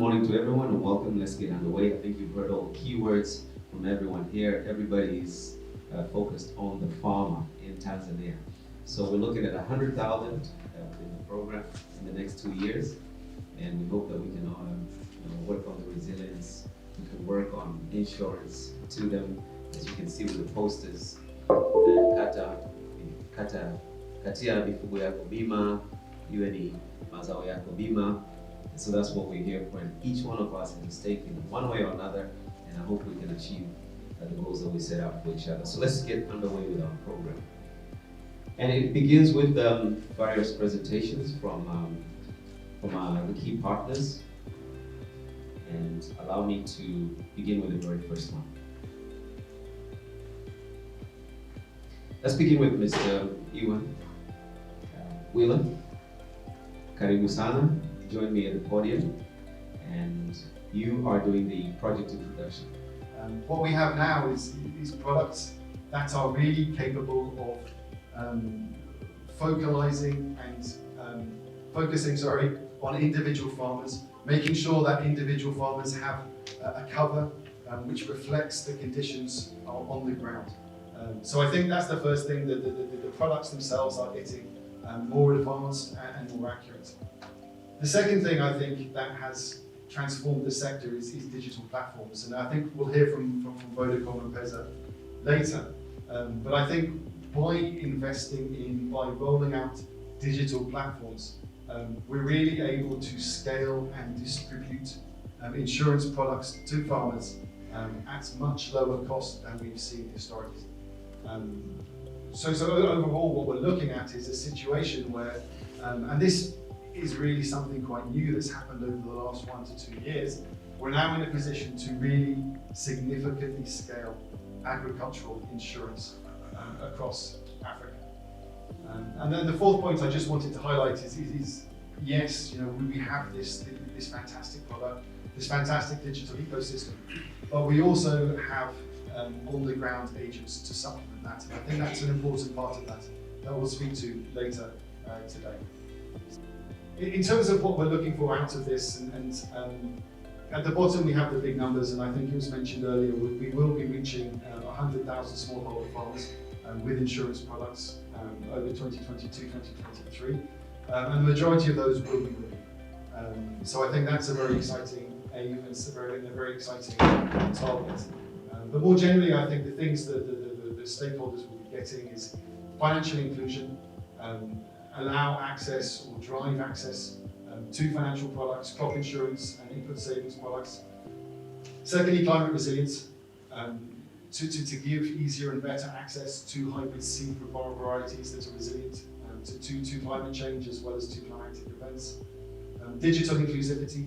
morning to everyone and welcome. Let's get underway. I think you've heard all the keywords from everyone here. Everybody's focused on the farmer in Tanzania. So we're looking at 100,000 in the program in the next 2 years, and we hope that we can work on the resilience. We can work on insurance to them, as you can see with the posters. Katia mifugo yako bima, iwe ni mazao yako bima. And so that's what we're here for, and each one of us has a stake in one way or another, and I hope we can achieve the goals that we set out for each other. So let's get underway with our program. And it begins with various presentations from the key partners. And allow me to begin with the very first one. Let's begin with Mr. Ewan Wheeler. Karibu sana. Join me at the podium, and you are doing the project introduction. What we have now is products that are really capable of focusing on individual farmers, making sure that individual farmers have a cover which reflects the conditions on the ground. So I think that's the first thing, that the products themselves are getting more advanced and more accurate. The second thing I think that has transformed the sector is digital platforms, and I think we'll hear from Vodacom and Peza later. But I think by rolling out digital platforms, we're really able to scale and distribute insurance products to farmers at much lower cost than we've seen historically. So overall, what we're looking at is a situation where, and this is really something quite new that's happened over the last 1 to 2 years, we're now in a position to really significantly scale agricultural insurance across Africa. And then the fourth point I just wanted to highlight is yes, we have this fantastic product, this fantastic digital ecosystem, but we also have on-the-ground agents to supplement that. And I think that's an important part of that we'll speak to later today. In terms of what we're looking for out of this, and at the bottom we have the big numbers, and I think it was mentioned earlier, we will be reaching 100,000 smallholder farmers with insurance products over 2022-2023, and the majority of those will be women. So I think that's a very exciting aim, and it's a very exciting target. But more generally, I think the things that the stakeholders will be getting is financial inclusion, allow access or drive access to financial products, crop insurance and input savings products. Secondly, climate resilience, to give easier and better access to hybrid seed varieties that are resilient to climate change as well as to climatic events. Digital inclusivity,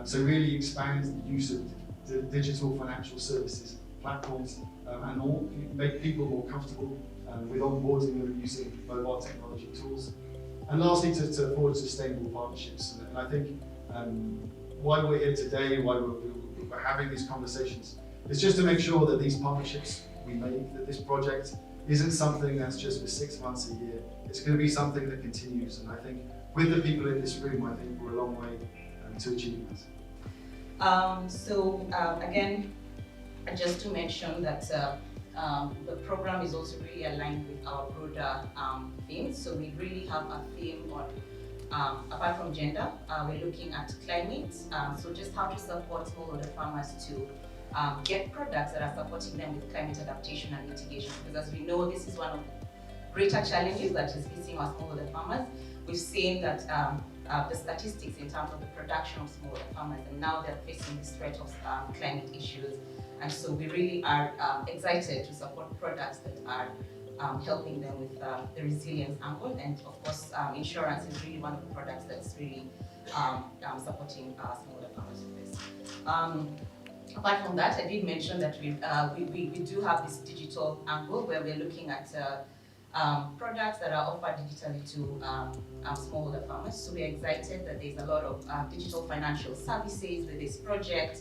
so really expand the use of the digital financial services platforms and make people more comfortable with onboarding and using mobile technology tools. And lastly, to forward sustainable partnerships. And I think why we're here today, why we're having these conversations, is just to make sure that these partnerships we make, that this project isn't something that's just for 6 months a year. It's going to be something that continues. And I think with the people in this room, I think we're a long way to achieving that. Again, just to mention that the program is also really aligned with our broader themes. So we really have a theme on, apart from gender, we're looking at climate. So just how to support smallholder farmers to get products that are supporting them with climate adaptation and mitigation. Because as we know, this is one of the greater challenges that is facing our smallholder farmers. We've seen that the statistics in terms of the production of smallholder farmers, and now they're facing this threat of climate issues. And so we really are excited to support products that are helping them with the resilience angle. And of course, insurance is really one of the products that's really supporting smallholder farmers with this. Apart from that, I did mention that we do have this digital angle where we're looking at products that are offered digitally to smallholder farmers. So we're excited that there's a lot of digital financial services with this project.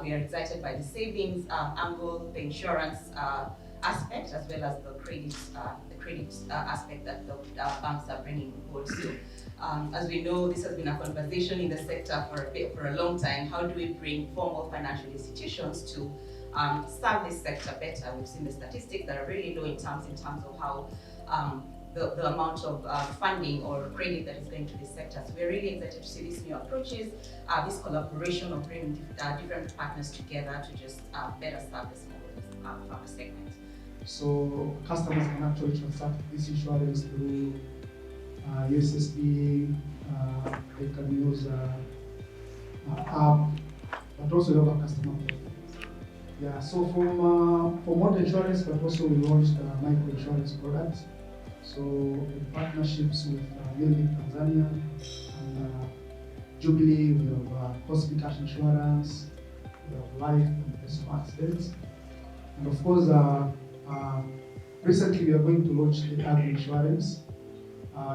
We are excited by the savings angle, the insurance aspect, as well as the credit aspect that the banks are bringing on board. So As we know, this has been a conversation in the sector for a long time. How do we bring formal financial institutions to serve this sector better? We've seen the statistics that are really low in terms of how the amount of funding or credit that is going to this sector. So we're really excited to see these new approaches, this collaboration of bringing different partners together to just better serve the small farmer segment. So customers can actually transact this insurance through USSD, they can use app, but also we have a customer portal. Yeah, so for motor insurance, but also we launched micro insurance products. So in partnerships with Milvic Tanzania and Jubilee, we have Hospital Cash Insurance, we have life and personal accidents. And of course, recently we are going to launch the agri insurance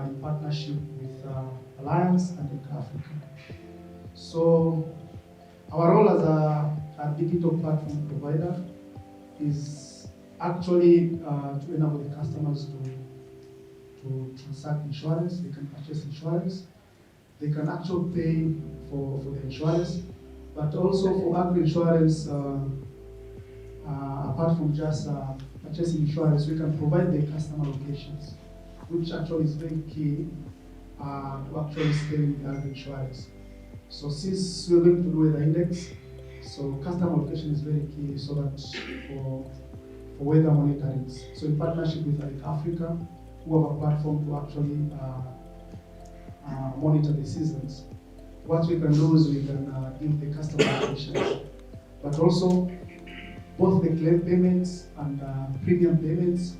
in partnership with Alliance and Africa. So our role as a digital platform provider is actually to enable the customers to transact insurance. They can purchase insurance. They can actually pay for the insurance, but also for agri insurance, apart from just purchasing insurance, we can provide the customer locations, which actually is very key to actually scaling the agri insurance. So since we're going to do the index, so customer location is very key so that for weather monitoring. So in partnership with Africa, who have a platform to actually monitor the seasons. What we can do is we can give the customer locations, but also both the claim payments and premium payments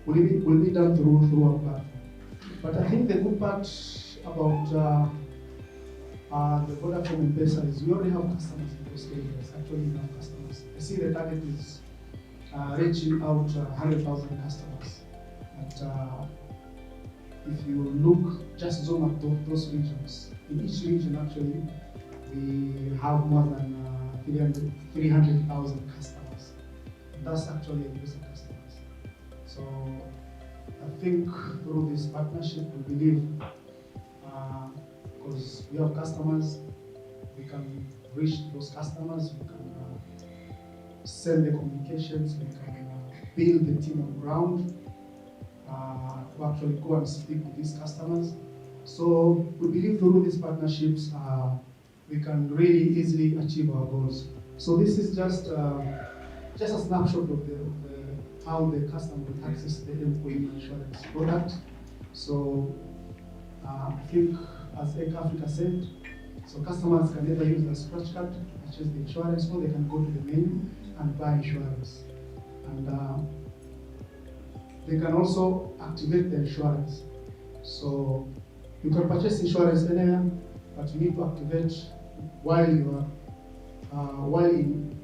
will be done through our platform. But I think the good part about the Vodafone M-Pesa is we already have customers in those areas. Actually, we have customers. I see the target is reaching out 100,000 customers. But if you look, just zoom at those regions. In each region, actually, we have more than 300,000 customers. And that's actually a user customers. So I think through this partnership, we believe, because we have customers, we can reach those customers, we can send the communications, we can build the team on ground to actually go and speak with these customers. So we believe through these partnerships, we can really easily achieve our goals. So this is just a snapshot of how the customer will access the employee insurance product. So I think, as Africa said, so customers can either use the scratch card to purchase the insurance, or they can go to the menu and buy insurance. And they can also activate the insurance. So you can purchase insurance anywhere, but you need to activate while you're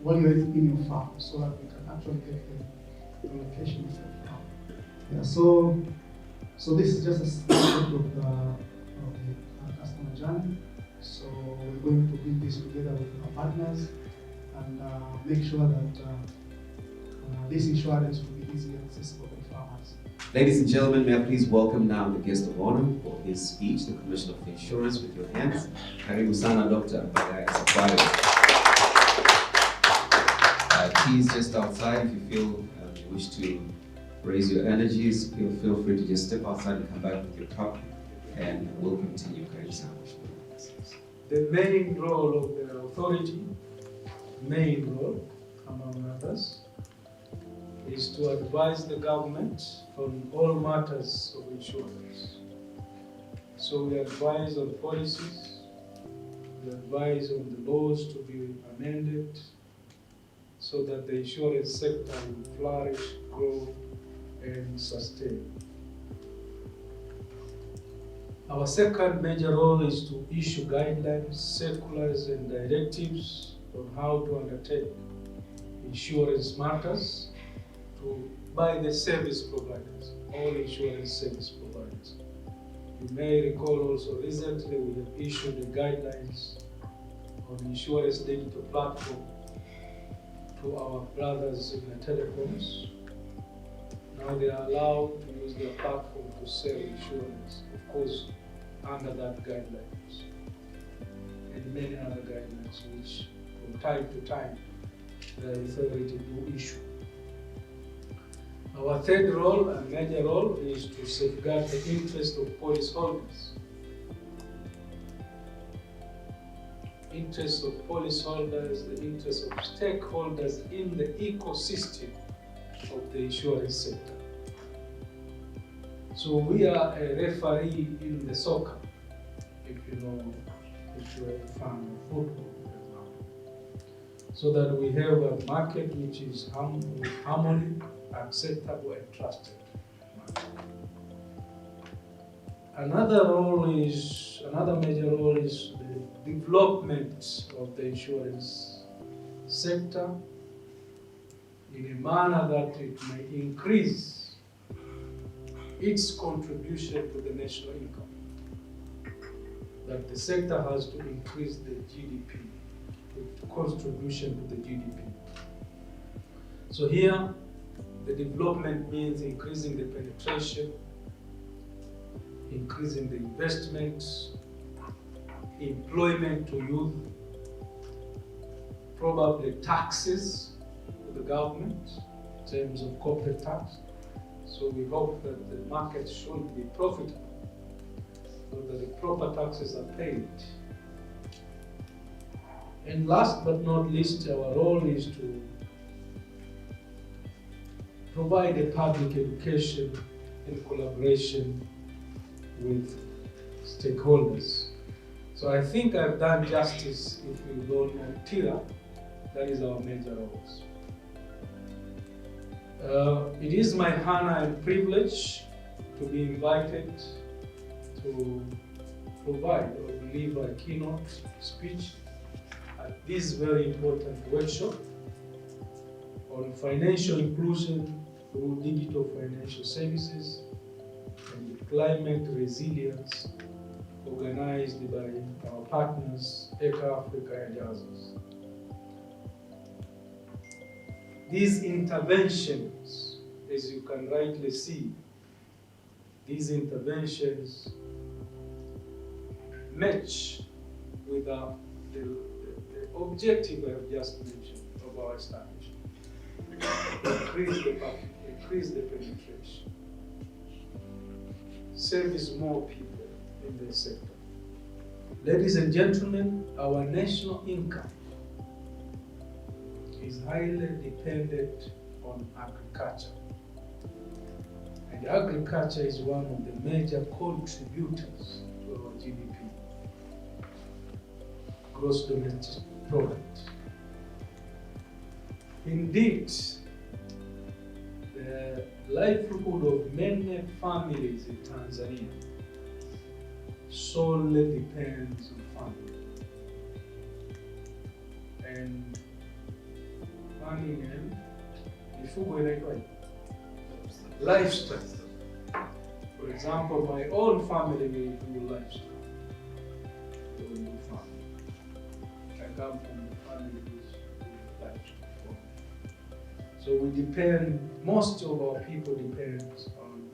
in your farm, so that you can actually get the location of your farm. Yeah. So this is just a snapshot of the customer journey. So we're going to build this together with our partners and make sure that this insurance will be easily accessible to farmers. Ladies and gentlemen, may I please welcome now the guest of honor for his speech, the Commissioner of Insurance, with your hands. Karibu sana, Dr. Bagaya Safari. Please, just outside, if you feel you wish to raise your energies, feel free to just step outside and come back with your cup, and we'll continue. Karibu sana. The main role of the authority, among others, is to advise the government on all matters of insurance. So we advise on policies, we advise on the laws to be amended so that the insurance sector will flourish, grow, and sustain. Our second major role is to issue guidelines, circulars, and directives on how to undertake insurance matters by the service providers, all insurance service providers. You may recall also recently we have issued the guidelines on insurance digital platform to our brothers in the telecoms. Now they are allowed to use their platform to sell insurance. Of course, under that guidelines and many other guidelines which from time to time the authority do issue. Our third role and major role is to safeguard the interest of policyholders. Interest of policyholders, the interest of stakeholders in the ecosystem of the insurance sector. So we are a referee in the soccer, if you're a fan of football, for example. So that we have a market which is harmony, acceptable and trusted. Another major role is the development of the insurance sector in a manner that it may increase its contribution to the national income. That the sector has to increase the GDP, the contribution to the GDP. So here, the development means increasing the penetration, increasing the investment, employment to youth, probably taxes to the government in terms of corporate tax. So we hope that the market should be profitable so that the proper taxes are paid. And last but not least, our role is to provide a public education in collaboration with stakeholders. So I think I've done justice if we don't know TIRA, that is our major roles. It is my honor and privilege to be invited to provide or deliver a keynote speech at this very important workshop on financial inclusion through digital financial services and climate resilience, organized by our partners, ECA Africa and others. These interventions, as you can rightly see, these interventions match with the objective I have just mentioned of our establishment. Increase the penetration, service more people in the sector. Ladies and gentlemen, our national income is highly dependent on agriculture. And agriculture is one of the major contributors to our GDP, gross domestic product. Indeed, the livelihood of many families in Tanzania solely depends on farming. And farming and mifugo inaitwaje? Livestock. For example, my own family will do livestock. They will do farming. I come from a family which do livestock. So we depend, most of our people depend on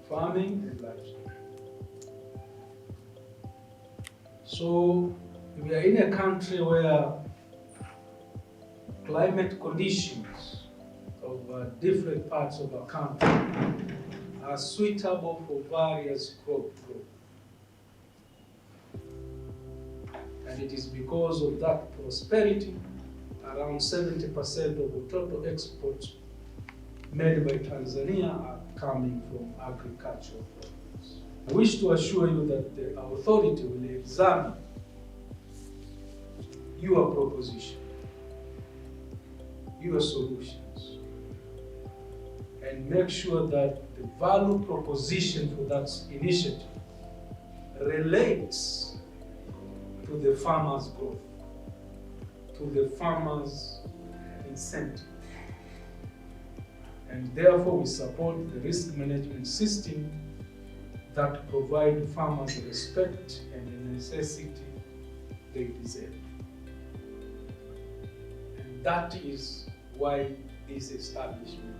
farming and livestock. So we are in a country where climate conditions of different parts of our country are suitable for various crop growth. And it is because of that prosperity, around 70% of the total exports made by Tanzania are coming from agricultural products. I wish to assure you that our authority will examine your proposition, your solutions, and make sure that the value proposition for that initiative relates to the farmer's growth, to the farmer's incentive. And therefore we support the risk management system that provide farmers the respect and the necessity they deserve. And that is why this establishment